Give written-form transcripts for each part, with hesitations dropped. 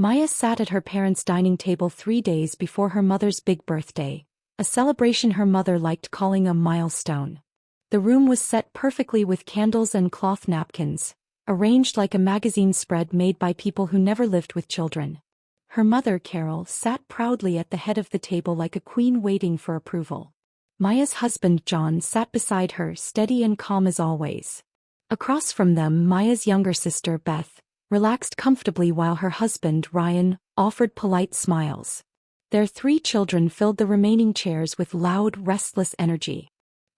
Maya sat at her parents' dining table 3 days before her mother's big birthday, a celebration her mother liked calling a milestone. The room was set perfectly with candles and cloth napkins, arranged like a magazine spread made by people who never lived with children. Her mother, Carol, sat proudly at the head of the table like a queen waiting for approval. Maya's husband, John, sat beside her, steady and calm as always. Across from them, Maya's younger sister, Beth, relaxed comfortably while her husband, Ryan, offered polite smiles. Their 3 children filled the remaining chairs with loud, restless energy.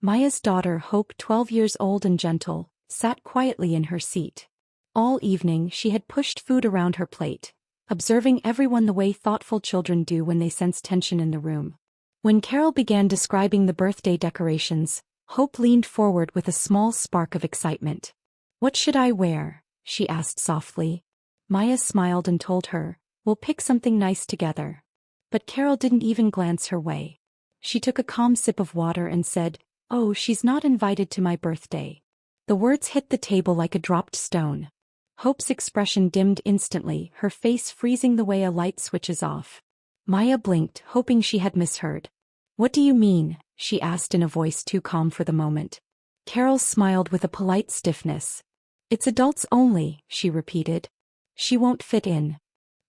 Maya's daughter, Hope, 12 years old and gentle, sat quietly in her seat. All evening she had pushed food around her plate, observing everyone the way thoughtful children do when they sense tension in the room. When Carol began describing the birthday decorations, Hope leaned forward with a small spark of excitement. "What should I wear?" she asked softly. Maya smiled and told her, "We'll pick something nice together." But Carol didn't even glance her way. She took a calm sip of water and said, "Oh, she's not invited to my birthday." The words hit the table like a dropped stone. Hope's expression dimmed instantly, her face freezing the way a light switches off. Maya blinked, hoping she had misheard. "What do you mean?" she asked in a voice too calm for the moment. Carol smiled with a polite stiffness. "It's adults only," she repeated. "She won't fit in."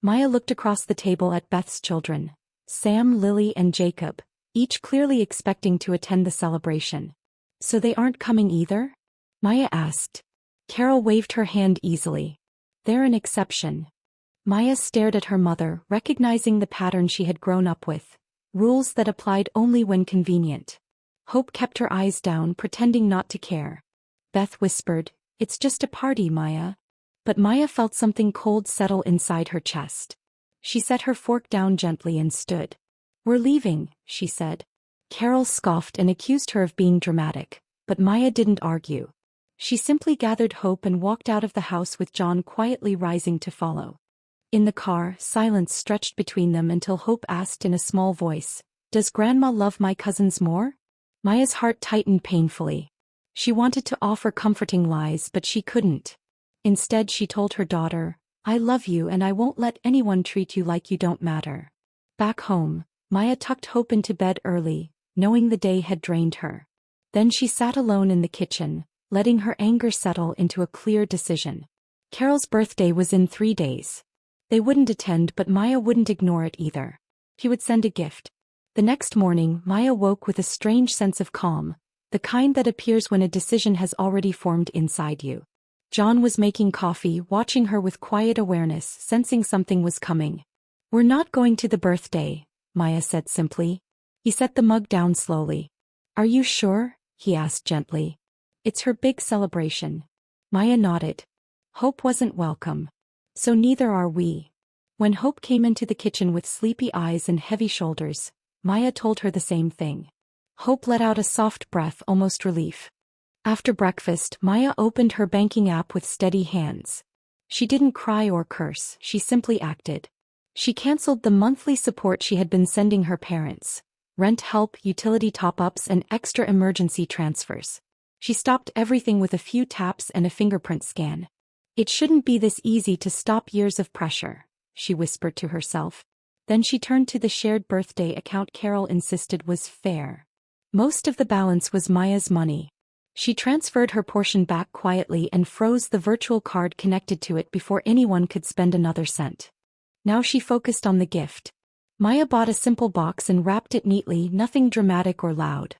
Maya looked across the table at Beth's children, Sam, Lily, and Jacob, each clearly expecting to attend the celebration. "So they aren't coming either?" Maya asked. Carol waved her hand easily. "They're an exception." Maya stared at her mother, recognizing the pattern she had grown up with, rules that applied only when convenient. Hope kept her eyes down, pretending not to care. Beth whispered, "It's just a party, Maya." But Maya felt something cold settle inside her chest. She set her fork down gently and stood. "We're leaving," she said. Carol scoffed and accused her of being dramatic, but Maya didn't argue. She simply gathered Hope and walked out of the house with John quietly rising to follow. In the car, silence stretched between them until Hope asked in a small voice, "Does Grandma love my cousins more?" Maya's heart tightened painfully. She wanted to offer comforting lies, but she couldn't. Instead, she told her daughter, "I love you and I won't let anyone treat you like you don't matter." Back home, Maya tucked Hope into bed early, knowing the day had drained her. Then she sat alone in the kitchen, letting her anger settle into a clear decision. Carol's birthday was in 3 days. They wouldn't attend, but Maya wouldn't ignore it either. He would send a gift. The next morning, Maya woke with a strange sense of calm, the kind that appears when a decision has already formed inside you. John was making coffee, watching her with quiet awareness, sensing something was coming. "We're not going to the birthday," Maya said simply. He set the mug down slowly. "Are you sure?" he asked gently. "It's her big celebration." Maya nodded. "Hope wasn't welcome. So neither are we." When Hope came into the kitchen with sleepy eyes and heavy shoulders, Maya told her the same thing. Hope let out a soft breath, almost relief. After breakfast, Maya opened her banking app with steady hands. She didn't cry or curse, she simply acted. She canceled the monthly support she had been sending her parents: rent help, utility top-ups, and extra emergency transfers. She stopped everything with a few taps and a fingerprint scan. "It shouldn't be this easy to stop years of pressure," she whispered to herself. Then she turned to the shared birthday account Carol insisted was fair. Most of the balance was Maya's money. She transferred her portion back quietly and froze the virtual card connected to it before anyone could spend another cent. Now she focused on the gift. Maya bought a simple box and wrapped it neatly, nothing dramatic or loud.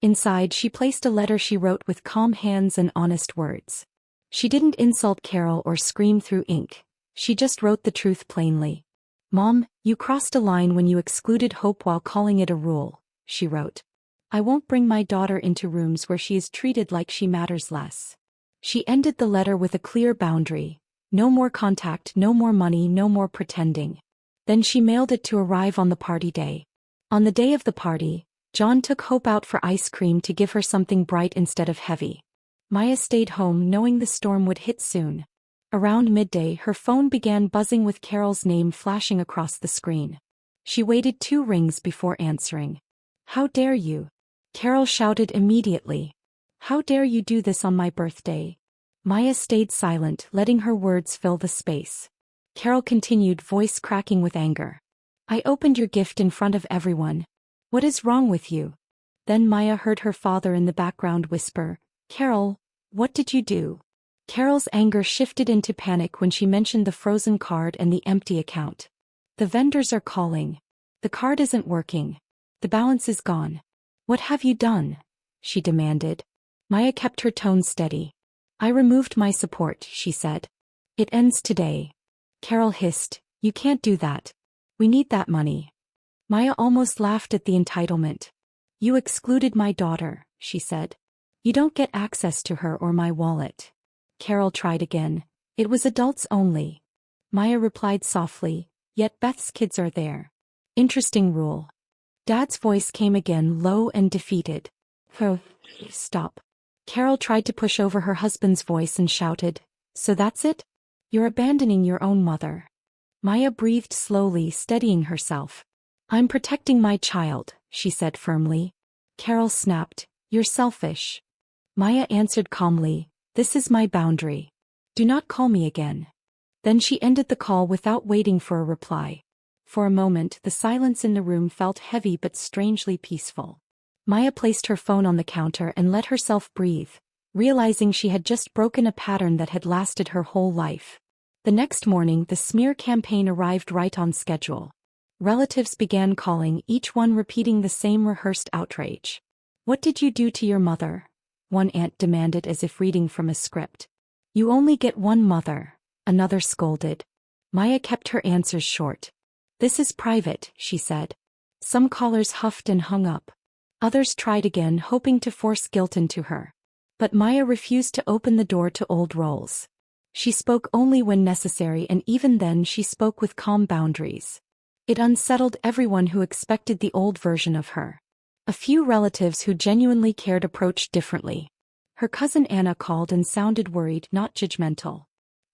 Inside, she placed a letter she wrote with calm hands and honest words. She didn't insult Carol or scream through ink. She just wrote the truth plainly. "Mom, you crossed a line when you excluded Hope while calling it a rule," she wrote. "I won't bring my daughter into rooms where she is treated like she matters less." She ended the letter with a clear boundary. No more contact, no more money, no more pretending. Then she mailed it to arrive on the party day. On the day of the party, John took Hope out for ice cream to give her something bright instead of heavy. Maya stayed home knowing the storm would hit soon. Around midday, her phone began buzzing with Carol's name flashing across the screen. She waited 2 rings before answering. "How dare you?" Carol shouted immediately. "How dare you do this on my birthday?" Maya stayed silent, letting her words fill the space. Carol continued, voice cracking with anger. I opened your gift in front of everyone. What is wrong with you? Then Maya heard her father in the background whisper, Carol, what did you do? Carol's anger shifted into panic when she mentioned the frozen card and the empty account. The vendors are calling. The card isn't working. The balance is gone. What have you done? She demanded. Maya kept her tone steady. I removed my support, she said. It ends today. Carol hissed, you can't do that. We need that money. Maya almost laughed at the entitlement. You excluded my daughter, she said. You don't get access to her or my wallet. Carol tried again. It was adults only. Maya replied softly, yet Beth's kids are there. Interesting rule. Dad's voice came again, low and defeated. Oh, stop. Carol tried to push over her husband's voice and shouted, so that's it? You're abandoning your own mother. Maya breathed slowly, steadying herself. I'm protecting my child, she said firmly. Carol snapped, you're selfish. Maya answered calmly, this is my boundary. Do not call me again. Then she ended the call without waiting for a reply. For a moment, the silence in the room felt heavy but strangely peaceful. Maya placed her phone on the counter and let herself breathe, realizing she had just broken a pattern that had lasted her whole life. The next morning, the smear campaign arrived right on schedule. Relatives began calling, each one repeating the same rehearsed outrage. What did you do to your mother? One aunt demanded as if reading from a script. You only get one mother, another scolded. Maya kept her answers short. This is private, she said. Some callers huffed and hung up. Others tried again, hoping to force guilt into her. But Maya refused to open the door to old roles. She spoke only when necessary, and even then she spoke with calm boundaries. It unsettled everyone who expected the old version of her. A few relatives who genuinely cared approached differently. Her cousin Anna called and sounded worried, not judgmental.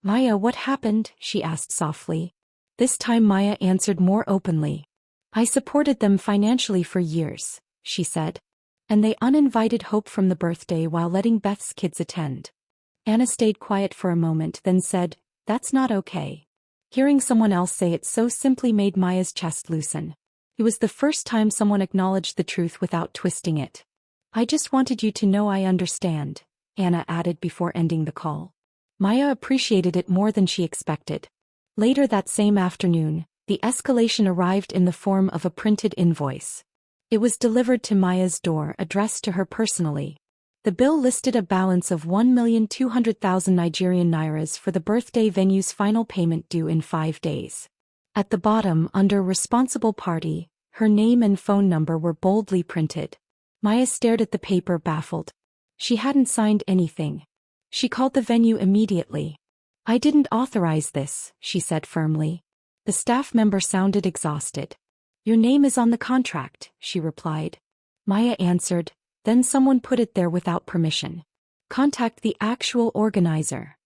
Maya, what happened? She asked softly. This time Maya answered more openly. I supported them financially for years, she said. And they uninvited Hope from the birthday while letting Beth's kids attend. Anna stayed quiet for a moment, then said, that's not okay. Hearing someone else say it so simply made Maya's chest loosen. It was the first time someone acknowledged the truth without twisting it. I just wanted you to know I understand, Anna added before ending the call. Maya appreciated it more than she expected. Later that same afternoon, the escalation arrived in the form of a printed invoice. It was delivered to Maya's door, addressed to her personally. The bill listed a balance of 1,200,000 Nigerian nairas for the birthday venue's final payment due in 5 days. At the bottom, under responsible party, her name and phone number were boldly printed. Maya stared at the paper, baffled. She hadn't signed anything. She called the venue immediately. I didn't authorize this, she said firmly. The staff member sounded exhausted. Your name is on the contract, she replied. Maya answered, then someone put it there without permission. Contact the actual organizer.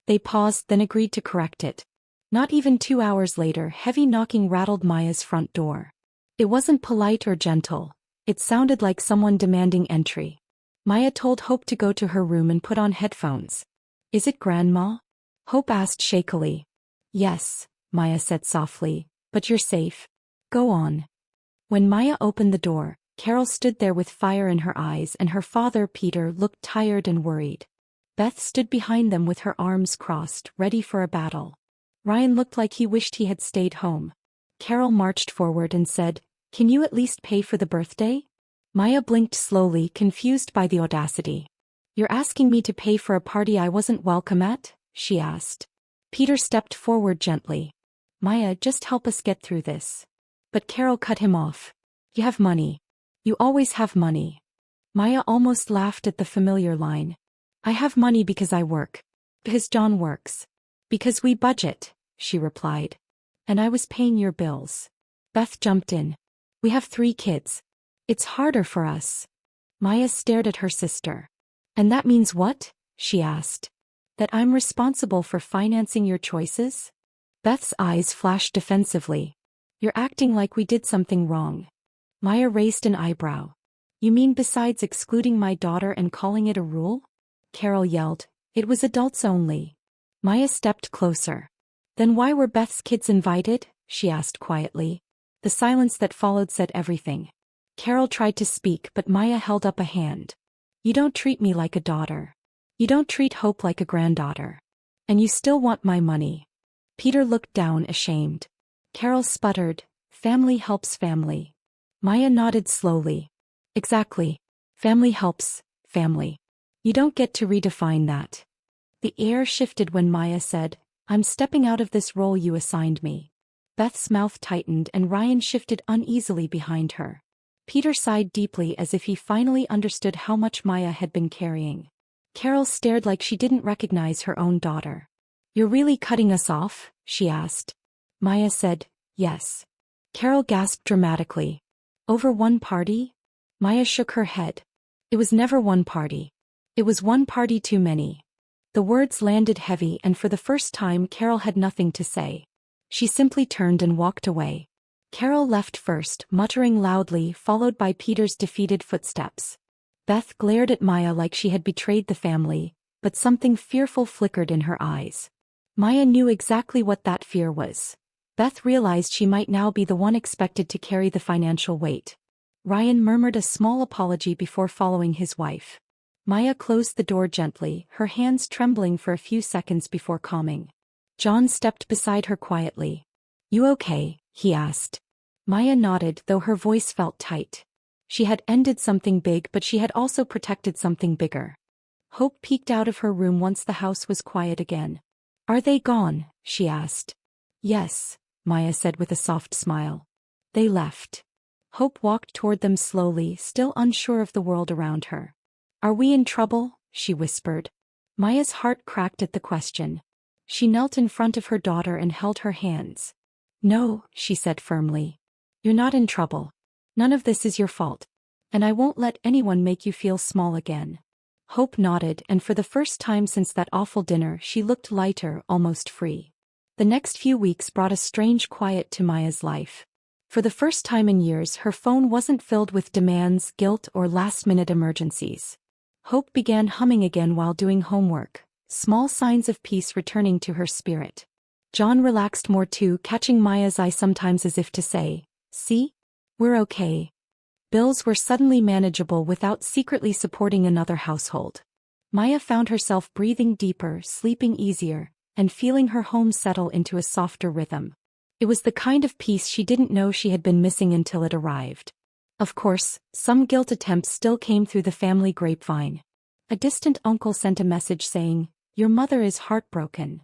They paused, then agreed to correct it. Not even 2 hours later, heavy knocking rattled Maya's front door. It wasn't polite or gentle. It sounded like someone demanding entry. Maya told Hope to go to her room and put on headphones. Is it Grandma? Hope asked shakily. Yes, Maya said softly, but you're safe. Go on. When Maya opened the door, Carol stood there with fire in her eyes, and her father, Peter, looked tired and worried. Beth stood behind them with her arms crossed, ready for a battle. Ryan looked like he wished he had stayed home. Carol marched forward and said, Can you at least pay for the birthday? Maya blinked slowly, confused by the audacity. You're asking me to pay for a party I wasn't welcome at? She asked. Peter stepped forward gently. Maya, just help us get through this. But Carol cut him off. You have money. You always have money. Maya almost laughed at the familiar line. I have money because I work. Because John works. Because we budget, she replied. And I was paying your bills. Beth jumped in. We have 3 kids. It's harder for us. Maya stared at her sister. And that means what? She asked. That I'm responsible for financing your choices? Beth's eyes flashed defensively. You're acting like we did something wrong. Maya raised an eyebrow. You mean besides excluding my daughter and calling it a rule? Carol yelled. It was adults only. Maya stepped closer. Then why were Beth's kids invited? She asked quietly. The silence that followed said everything. Carol tried to speak, but Maya held up a hand. You don't treat me like a daughter. You don't treat Hope like a granddaughter. And you still want my money. Peter looked down, ashamed. Carol sputtered, family helps family. Maya nodded slowly. Exactly. Family helps family. You don't get to redefine that. The air shifted when Maya said, I'm stepping out of this role you assigned me. Beth's mouth tightened and Ryan shifted uneasily behind her. Peter sighed deeply as if he finally understood how much Maya had been carrying. Carol stared like she didn't recognize her own daughter. You're really cutting us off? She asked. Maya said, yes. Carol gasped dramatically. Over one party? Maya shook her head. It was never one party. It was one party too many. The words landed heavy, and for the first time Carol had nothing to say. She simply turned and walked away. Carol left first, muttering loudly, followed by Peter's defeated footsteps. Beth glared at Maya like she had betrayed the family, but something fearful flickered in her eyes. Maya knew exactly what that fear was. Beth realized she might now be the one expected to carry the financial weight. Ryan murmured a small apology before following his wife. Maya closed the door gently, her hands trembling for a few seconds before calming. John stepped beside her quietly. You okay? He asked. Maya nodded, though her voice felt tight. She had ended something big, but she had also protected something bigger. Hope peeked out of her room once the house was quiet again. Are they gone? She asked. Yes, Maya said with a soft smile. They left. Hope walked toward them slowly, still unsure of the world around her. Are we in trouble? She whispered. Maya's heart cracked at the question. She knelt in front of her daughter and held her hands. No, she said firmly. You're not in trouble. None of this is your fault. And I won't let anyone make you feel small again. Hope nodded, and for the first time since that awful dinner she looked lighter, almost free. The next few weeks brought a strange quiet to Maya's life. For the first time in years her phone wasn't filled with demands, guilt, or last-minute emergencies. Hope began humming again while doing homework, small signs of peace returning to her spirit. John relaxed more too, catching Maya's eye sometimes as if to say, see? We're okay. Bills were suddenly manageable without secretly supporting another household. Maya found herself breathing deeper, sleeping easier, and feeling her home settle into a softer rhythm. It was the kind of peace she didn't know she had been missing until it arrived. Of course, some guilt attempts still came through the family grapevine. A distant uncle sent a message saying, your mother is heartbroken.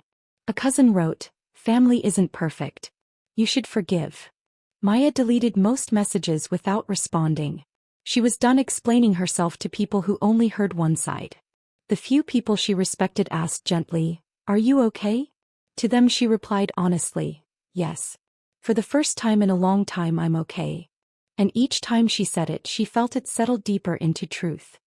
A cousin wrote, family isn't perfect. You should forgive. Maya deleted most messages without responding. She was done explaining herself to people who only heard one side. The few people she respected asked gently, are you okay? To them she replied honestly, yes. For the first time in a long time I'm okay. And each time she said it she felt it settle deeper into truth.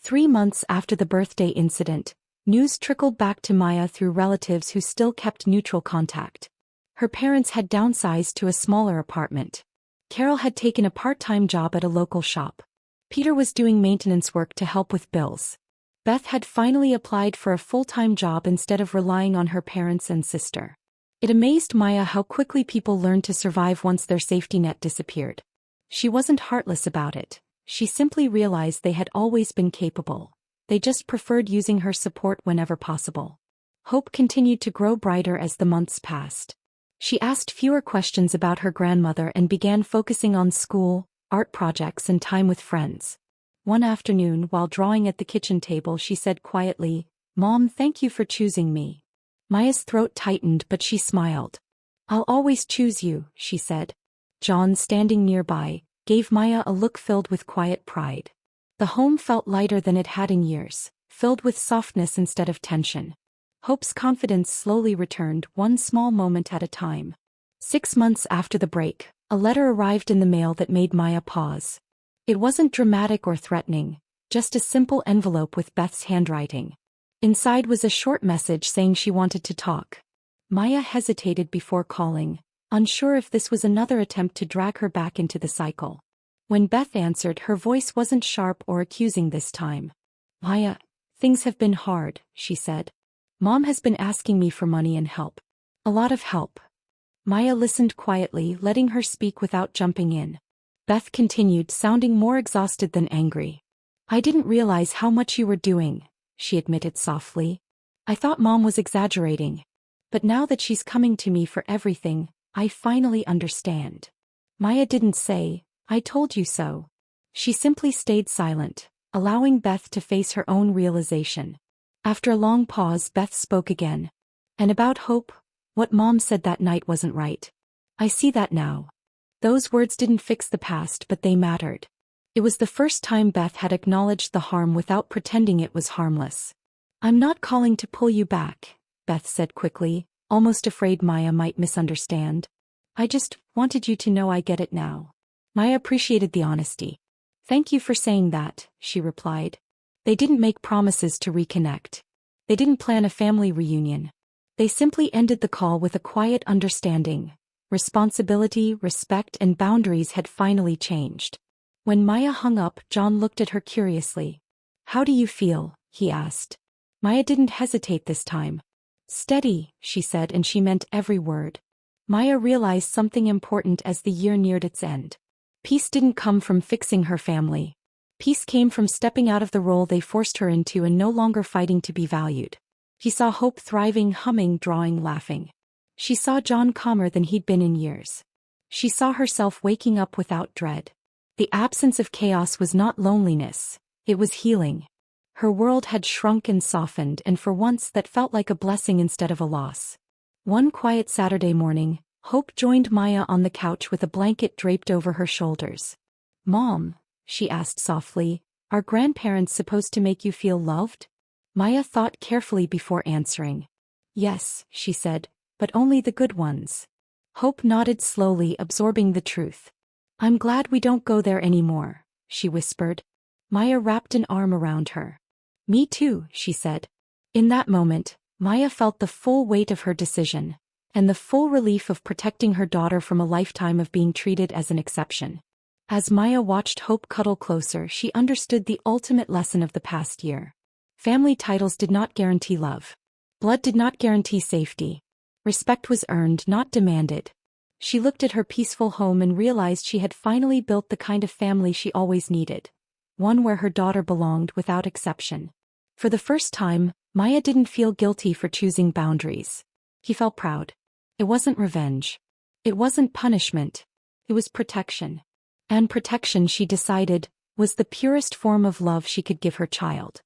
3 months after the birthday incident, news trickled back to Maya through relatives who still kept neutral contact. Her parents had downsized to a smaller apartment. Carol had taken a part-time job at a local shop. Peter was doing maintenance work to help with bills. Beth had finally applied for a full-time job instead of relying on her parents and sister. It amazed Maya how quickly people learned to survive once their safety net disappeared. She wasn't heartless about it. She simply realized they had always been capable. They just preferred using her support whenever possible. Hope continued to grow brighter as the months passed. She asked fewer questions about her grandmother and began focusing on school, art projects, and time with friends. One afternoon, while drawing at the kitchen table, she said quietly, Mom, thank you for choosing me. Maya's throat tightened, but she smiled. I'll always choose you, she said. John, standing nearby, gave Maya a look filled with quiet pride. The home felt lighter than it had in years, filled with softness instead of tension. Hope's confidence slowly returned, one small moment at a time. 6 months after the break, a letter arrived in the mail that made Maya pause. It wasn't dramatic or threatening, just a simple envelope with Beth's handwriting. Inside was a short message saying she wanted to talk. Maya hesitated before calling, unsure if this was another attempt to drag her back into the cycle. When Beth answered, her voice wasn't sharp or accusing this time. Maya, things have been hard, she said. Mom has been asking me for money and help. A lot of help. Maya listened quietly, letting her speak without jumping in. Beth continued, sounding more exhausted than angry. I didn't realize how much you were doing, she admitted softly. I thought Mom was exaggerating. But now that she's coming to me for everything, I finally understand. Maya didn't say, I told you so. She simply stayed silent, allowing Beth to face her own realization. After a long pause, Beth spoke again. And about hope, what Mom said that night wasn't right. I see that now. Those words didn't fix the past, but they mattered. It was the first time Beth had acknowledged the harm without pretending it was harmless. I'm not calling to pull you back, Beth said quickly, almost afraid Maya might misunderstand. I just wanted you to know I get it now. Maya appreciated the honesty. Thank you for saying that, she replied. They didn't make promises to reconnect. They didn't plan a family reunion. They simply ended the call with a quiet understanding. Responsibility, respect, and boundaries had finally changed. When Maya hung up, John looked at her curiously. How do you feel? He asked. Maya didn't hesitate this time. Steady, she said, and she meant every word. Maya realized something important as the year neared its end. Peace didn't come from fixing her family. Peace came from stepping out of the role they forced her into and no longer fighting to be valued. He saw Hope thriving, humming, drawing, laughing. She saw John calmer than he'd been in years. She saw herself waking up without dread. The absence of chaos was not loneliness, it was healing. Her world had shrunk and softened, and for once that felt like a blessing instead of a loss. One quiet Saturday morning, Hope joined Maya on the couch with a blanket draped over her shoulders. Mom, she asked softly, are grandparents supposed to make you feel loved? Maya thought carefully before answering. Yes, she said, but only the good ones. Hope nodded slowly, absorbing the truth. I'm glad we don't go there anymore, she whispered. Maya wrapped an arm around her. Me too, she said. In that moment, Maya felt the full weight of her decision, and the full relief of protecting her daughter from a lifetime of being treated as an exception. As Maya watched Hope cuddle closer, she understood the ultimate lesson of the past year. Family titles did not guarantee love. Blood did not guarantee safety. Respect was earned, not demanded. She looked at her peaceful home and realized she had finally built the kind of family she always needed. One where her daughter belonged without exception. For the first time, Maya didn't feel guilty for choosing boundaries. He felt proud. It wasn't revenge. It wasn't punishment. It was protection. And protection, she decided, was the purest form of love she could give her child.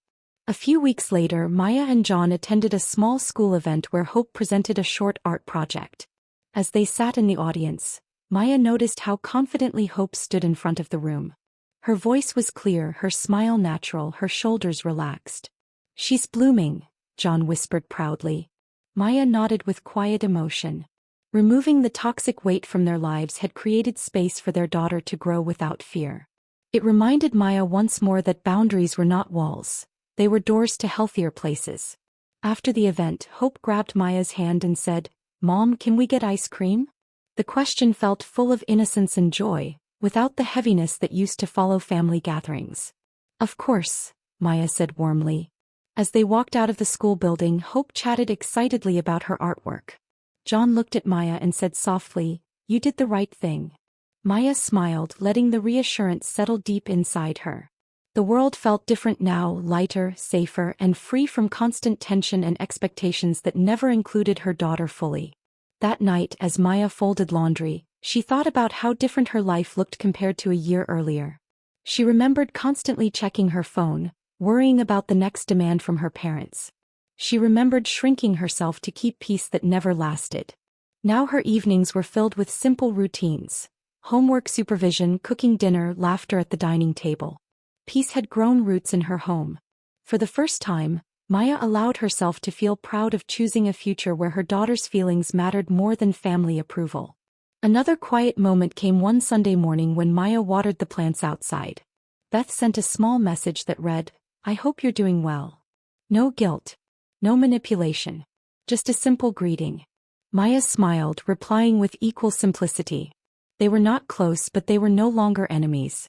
A few weeks later, Maya and John attended a small school event where Hope presented a short art project. As they sat in the audience, Maya noticed how confidently Hope stood in front of the room. Her voice was clear, her smile natural, her shoulders relaxed. She's blooming, John whispered proudly. Maya nodded with quiet emotion. Removing the toxic weight from their lives had created space for their daughter to grow without fear. It reminded Maya once more that boundaries were not walls. They were doors to healthier places. After the event, Hope grabbed Maya's hand and said, Mom, can we get ice cream? The question felt full of innocence and joy, without the heaviness that used to follow family gatherings. Of course, Maya said warmly. As they walked out of the school building, Hope chatted excitedly about her artwork. John looked at Maya and said softly, You did the right thing. Maya smiled, letting the reassurance settle deep inside her. The world felt different now, lighter, safer, and free from constant tension and expectations that never included her daughter fully. That night, as Maya folded laundry, she thought about how different her life looked compared to a year earlier. She remembered constantly checking her phone, worrying about the next demand from her parents. She remembered shrinking herself to keep peace that never lasted. Now her evenings were filled with simple routines: homework supervision, cooking dinner, laughter at the dining table. Peace had grown roots in her home. For the first time, Maya allowed herself to feel proud of choosing a future where her daughter's feelings mattered more than family approval. Another quiet moment came one Sunday morning when Maya watered the plants outside. Beth sent a small message that read, I hope you're doing well. No guilt. No manipulation. Just a simple greeting. Maya smiled, replying with equal simplicity. They were not close, but they were no longer enemies.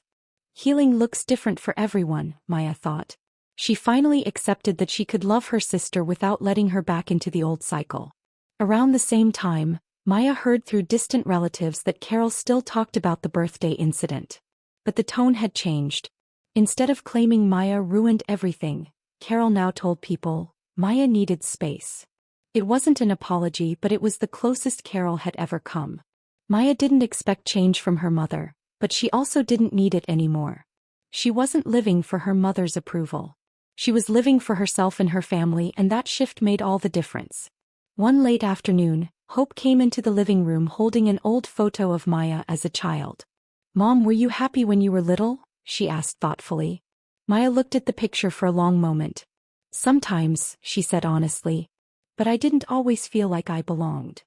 Healing looks different for everyone, Maya thought. She finally accepted that she could love her sister without letting her back into the old cycle. Around the same time, Maya heard through distant relatives that Carol still talked about the birthday incident. But the tone had changed. Instead of claiming Maya ruined everything, Carol now told people, Maya needed space. It wasn't an apology, but it was the closest Carol had ever come. Maya didn't expect change from her mother, but she also didn't need it anymore. She wasn't living for her mother's approval. She was living for herself and her family, and that shift made all the difference. One late afternoon, Hope came into the living room holding an old photo of Maya as a child. "Mom, were you happy when you were little?" she asked thoughtfully. Maya looked at the picture for a long moment. "Sometimes," she said honestly. "But I didn't always feel like I belonged."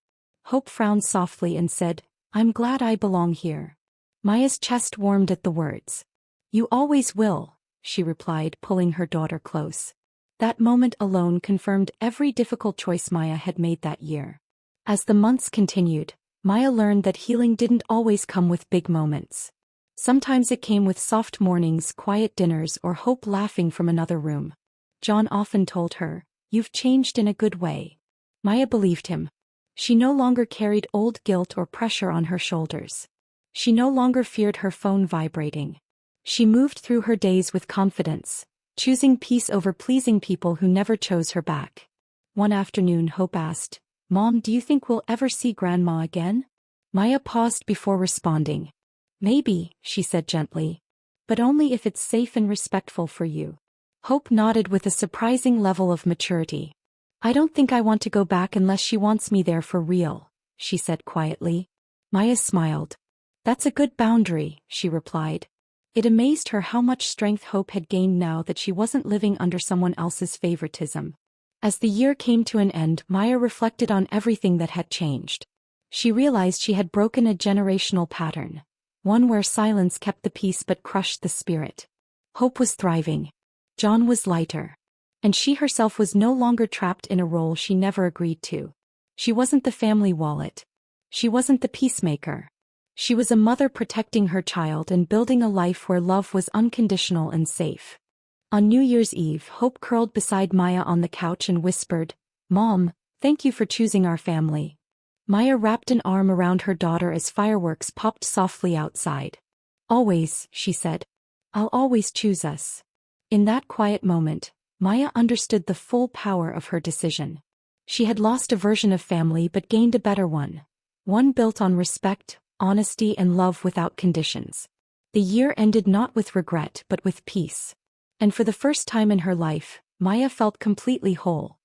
Hope frowned softly and said, "I'm glad I belong here." Maya's chest warmed at the words. "You always will," she replied, pulling her daughter close. That moment alone confirmed every difficult choice Maya had made that year. As the months continued, Maya learned that healing didn't always come with big moments. Sometimes it came with soft mornings, quiet dinners, or Hope laughing from another room. John often told her, "You've changed in a good way." Maya believed him. She no longer carried old guilt or pressure on her shoulders. She no longer feared her phone vibrating. She moved through her days with confidence, choosing peace over pleasing people who never chose her back. One afternoon, Hope asked, "Mom, do you think we'll ever see Grandma again?" Maya paused before responding. "Maybe," she said gently. "But only if it's safe and respectful for you." Hope nodded with a surprising level of maturity. "I don't think I want to go back unless she wants me there for real," she said quietly. Maya smiled. "That's a good boundary," she replied. It amazed her how much strength Hope had gained now that she wasn't living under someone else's favoritism. As the year came to an end, Maya reflected on everything that had changed. She realized she had broken a generational pattern, one where silence kept the peace but crushed the spirit. Hope was thriving. John was lighter. And she herself was no longer trapped in a role she never agreed to. She wasn't the family wallet. She wasn't the peacemaker. She was a mother protecting her child and building a life where love was unconditional and safe. On New Year's Eve, Hope curled beside Maya on the couch and whispered, "Mom, thank you for choosing our family." Maya wrapped an arm around her daughter as fireworks popped softly outside. "Always," she said. "I'll always choose us." In that quiet moment, Maya understood the full power of her decision. She had lost a version of family but gained a better one. One built on respect, honesty, and love without conditions. The year ended not with regret but with peace. And for the first time in her life, Maya felt completely whole.